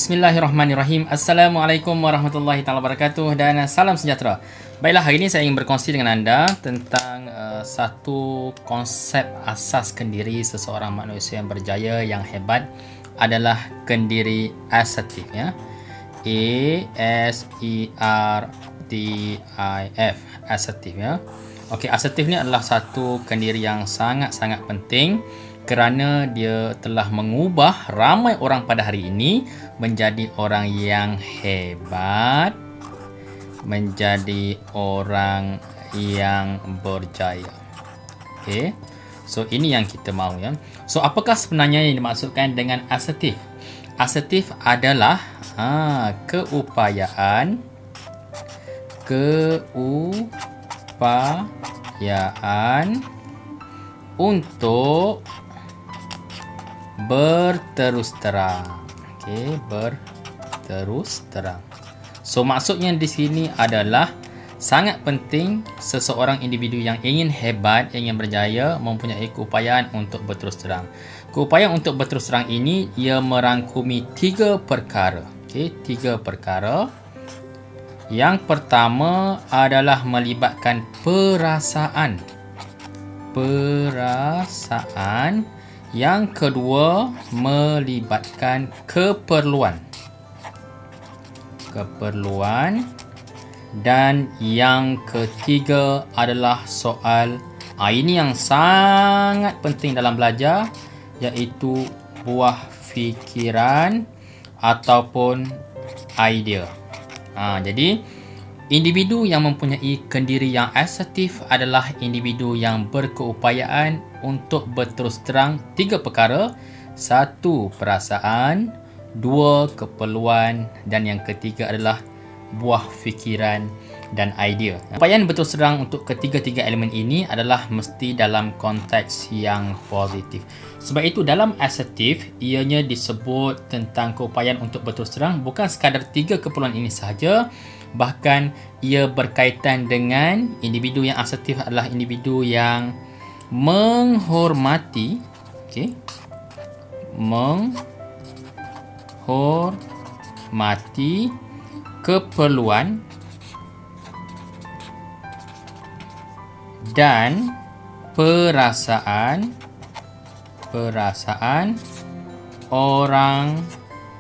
Bismillahirrahmanirrahim. Assalamualaikum warahmatullahi taala wabarakatuh dan salam sejahtera. Baiklah, hari ini saya ingin berkongsi dengan anda tentang satu konsep asas kendiri seseorang manusia yang berjaya, yang hebat adalah kendiri asertif, ya. A-S-E-R-T-I-F, asertif, ya. Okey, asertif ni adalah satu kendiri yang sangat-sangat penting kerana dia telah mengubah ramai orang pada hari ini menjadi orang yang hebat, menjadi orang yang berjaya. Okey. So ini yang kita mahu, ya. So apakah sebenarnya yang dimaksudkan dengan asertif? Asertif adalah keupayaan untuk berterus terang. Okey, berterus terang. So maksudnya di sini adalah sangat penting seseorang individu yang ingin hebat, ingin berjaya, mempunyai keupayaan untuk berterus terang. Keupayaan untuk berterus terang ini ia merangkumi 3 perkara. Okey, 3 perkara. Yang pertama adalah melibatkan perasaan. Yang kedua, melibatkan keperluan. Dan yang ketiga adalah soal, ini yang sangat penting dalam belajar, iaitu buah fikiran ataupun idea. Jadi individu yang mempunyai kendiri yang asertif adalah individu yang berkeupayaan untuk berterus terang 3 perkara. 1, perasaan. 2, keperluan. Dan yang ketiga adalah buah fikiran dan idea. Keupayaan berterus terang untuk ketiga-tiga elemen ini adalah mesti dalam konteks yang positif. Sebab itu dalam asertif, ianya disebut tentang keupayaan untuk berterus terang bukan sekadar 3 keperluan ini sahaja. Bahkan ia berkaitan dengan individu yang asertif adalah individu yang menghormati, menghormati keperluan dan perasaan orang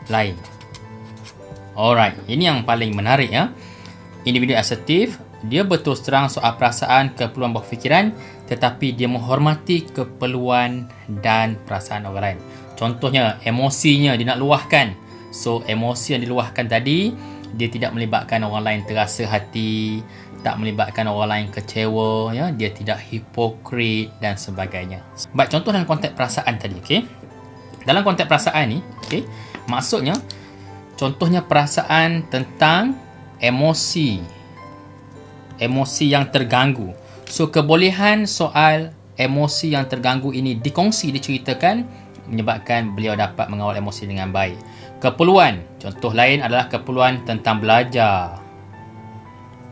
lain. Alright, ini yang paling menarik, ya. Individu asertif, dia berterus terang soal perasaan, keperluan, buah fikiran, tetapi dia menghormati keperluan dan perasaan orang lain. Contohnya, emosinya dia nak luahkan. So, emosi yang diluahkan tadi, dia tidak melibatkan orang lain terasa hati, tak melibatkan orang lain kecewa, ya. Dia tidak hipokrit dan sebagainya. Baik, contoh dalam konteks perasaan tadi, okey. Dalam konteks perasaan ni, maksudnya contohnya perasaan tentang emosi yang terganggu. So kebolehan soal emosi yang terganggu ini dikongsi, diceritakan, menyebabkan beliau dapat mengawal emosi dengan baik. Keperluan, contoh lain adalah keperluan tentang belajar.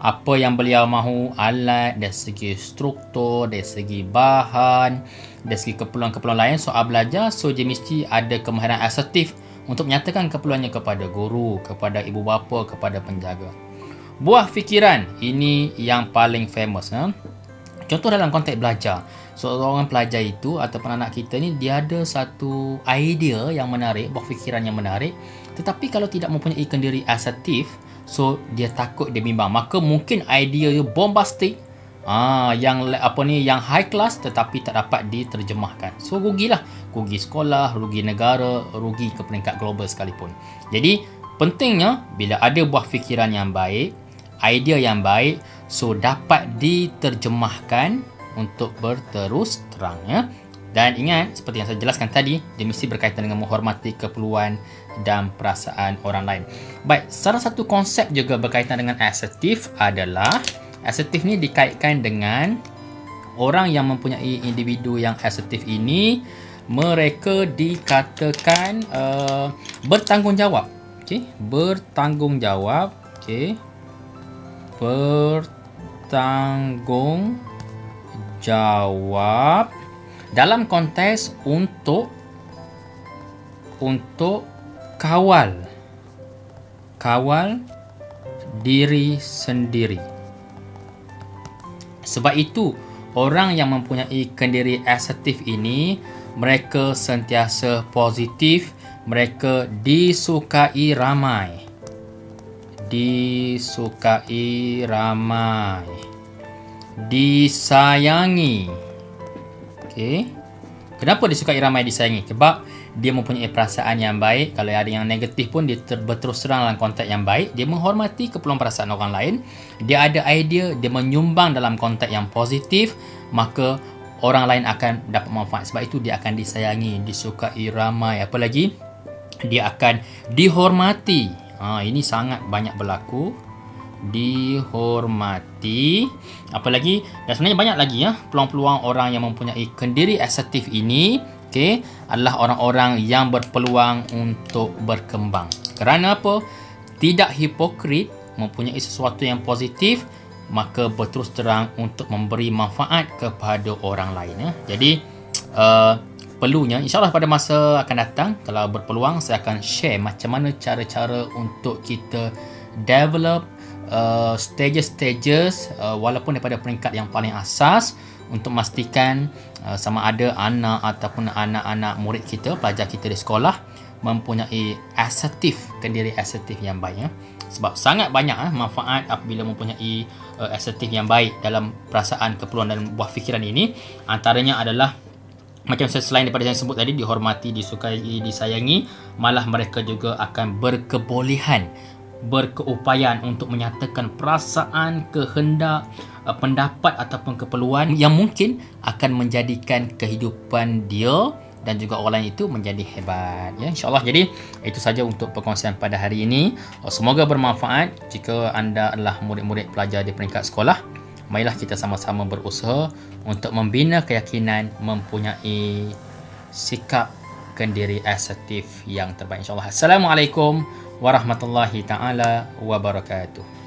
Apa yang beliau mahu, alat, dari segi struktur, dari segi bahan, dari segi keperluan-keperluan lain soal belajar. So dia mesti ada kemahiran asertif untuk menyatakan keperluannya kepada guru, kepada ibu bapa, kepada penjaga. Buah fikiran, ini yang paling famous. Contoh dalam konteks belajar, seorang pelajar itu ataupun anak kita ni, dia ada satu idea yang menarik, buah fikiran yang menarik, tetapi kalau tidak mempunyai kendiri asertif, so dia takut, dia bimbang. Maka mungkin idea dia bombastik, yang high class tetapi tak dapat diterjemahkan. So rugilah, rugi sekolah, rugi negara, rugi ke peringkat global sekalipun. Jadi pentingnya bila ada buah fikiran yang baik, idea yang baik, so dapat diterjemahkan untuk berterus terang, ya. Dan ingat, seperti yang saya jelaskan tadi, dia mesti berkaitan dengan menghormati keperluan dan perasaan orang lain. Baik, salah satu konsep juga berkaitan dengan asertif adalah, asertif ni dikaitkan dengan orang yang mempunyai individu yang asertif ini, mereka dikatakan bertanggungjawab. Bertanggungjawab. Bertanggungjawab dalam konteks untuk kawal kawal diri sendiri. Sebab itu, orang yang mempunyai kendiri asertif ini, mereka sentiasa positif, mereka disukai ramai. Disukai ramai. Disayangi. Okey. Kenapa disukai ramai, disayangi? Sebab dia mempunyai perasaan yang baik. Kalau ada yang negatif pun dia berterus terang dalam konteks yang baik. Dia menghormati keperluan perasaan orang lain. Dia ada idea, dia menyumbang dalam konteks yang positif, maka orang lain akan dapat manfaat. Sebab itu dia akan disayangi, disukai ramai. Apa lagi? Dia akan dihormati. Ini sangat banyak berlaku. Dihormati. Apa lagi? Dan sebenarnya banyak lagi peluang-peluang orang yang mempunyai kendiri asertif ini, adalah orang-orang yang berpeluang untuk berkembang. Kerana apa? Tidak hipokrit, mempunyai sesuatu yang positif, maka berterus terang untuk memberi manfaat kepada orang lain. Jadi perlunya, insyaAllah pada masa akan datang, kalau berpeluang, saya akan share macam mana cara-cara untuk kita develop stages-stages walaupun daripada peringkat yang paling asas, untuk memastikan sama ada anak ataupun anak-anak murid kita, pelajar kita di sekolah mempunyai kendiri asertif yang baik. Sebab sangat banyak manfaat apabila mempunyai asertif yang baik dalam perasaan, keperluan dan buah fikiran ini. Antaranya adalah macam selain daripada yang sebut tadi, dihormati, disukai, disayangi, malah mereka juga akan berkeupayaan untuk menyatakan perasaan, kehendak, pendapat ataupun keperluan yang mungkin akan menjadikan kehidupan dia dan juga orang lain itu menjadi hebat. InsyaAllah. Jadi itu saja untuk perkongsian pada hari ini. Semoga bermanfaat. Jika anda adalah murid-murid pelajar di peringkat sekolah, marilah kita sama-sama berusaha untuk membina keyakinan mempunyai sikap kendiri asertif yang terbaik, insyaAllah. Assalamualaikum warahmatullahi ta'ala wabarakatuh.